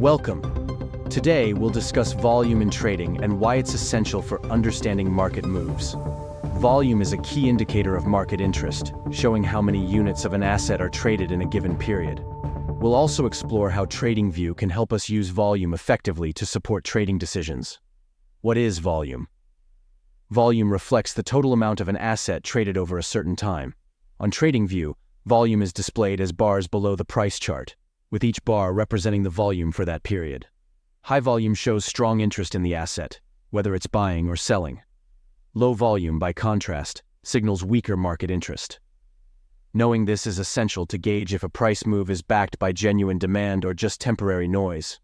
Welcome. Today, we'll discuss volume in trading and why it's essential for understanding market moves. Volume is a key indicator of market interest, showing how many units of an asset are traded in a given period. We'll also explore how TradingView can help us use volume effectively to support trading decisions. What is volume? Volume reflects the total amount of an asset traded over a certain time. On TradingView, volume is displayed as bars below the price chart, with each bar representing the volume for that period. High volume shows strong interest in the asset, whether it's buying or selling. Low volume, by contrast, signals weaker market interest. Knowing this is essential to gauge if a price move is backed by genuine demand or just temporary noise.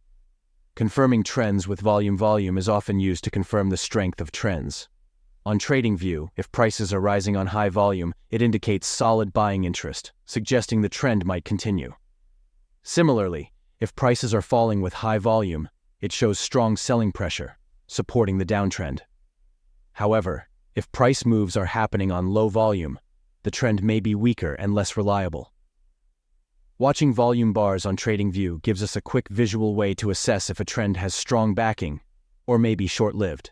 Confirming trends with volume is often used to confirm the strength of trends. On TradingView, if prices are rising on high volume, it indicates solid buying interest, suggesting the trend might continue. Similarly, if prices are falling with high volume, it shows strong selling pressure, supporting the downtrend. However, if price moves are happening on low volume, the trend may be weaker and less reliable. Watching volume bars on TradingView gives us a quick visual way to assess if a trend has strong backing or may be short-lived.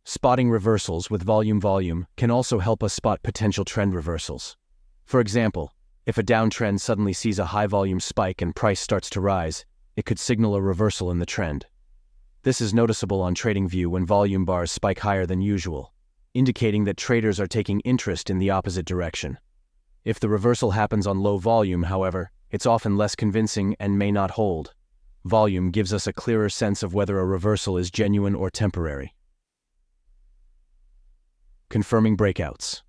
Spotting reversals with volume can also help us spot potential trend reversals. For example, if a downtrend suddenly sees a high-volume spike and price starts to rise, it could signal a reversal in the trend. This is noticeable on TradingView when volume bars spike higher than usual, indicating that traders are taking interest in the opposite direction. If the reversal happens on low volume, however, it's often less convincing and may not hold. Volume gives us a clearer sense of whether a reversal is genuine or temporary. Confirming breakouts.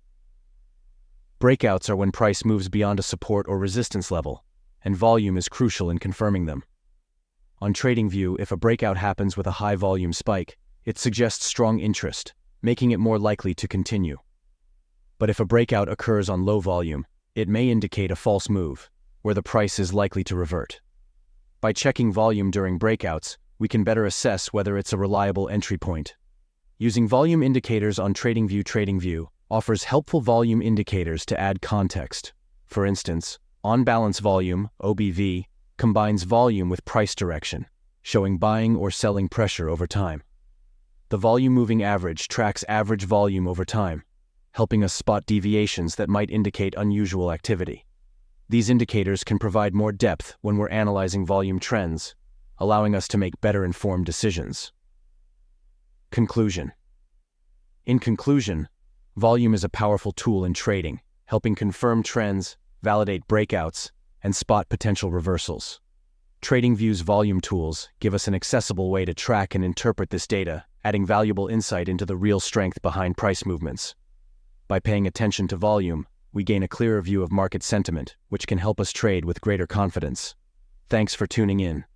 Breakouts are when price moves beyond a support or resistance level, and volume is crucial in confirming them. On TradingView, if a breakout happens with a high volume spike, it suggests strong interest, making it more likely to continue. But if a breakout occurs on low volume, it may indicate a false move, where the price is likely to revert. By checking volume during breakouts, we can better assess whether it's a reliable entry point. Using volume indicators on TradingView offers helpful volume indicators to add context. For instance, on-balance volume, OBV, combines volume with price direction, showing buying or selling pressure over time. The volume moving average tracks average volume over time, helping us spot deviations that might indicate unusual activity. These indicators can provide more depth when we're analyzing volume trends, allowing us to make better informed decisions. Conclusion. In conclusion, volume is a powerful tool in trading, helping confirm trends, validate breakouts, and spot potential reversals. TradingView's volume tools give us an accessible way to track and interpret this data, adding valuable insight into the real strength behind price movements. By paying attention to volume, we gain a clearer view of market sentiment, which can help us trade with greater confidence. Thanks for tuning in.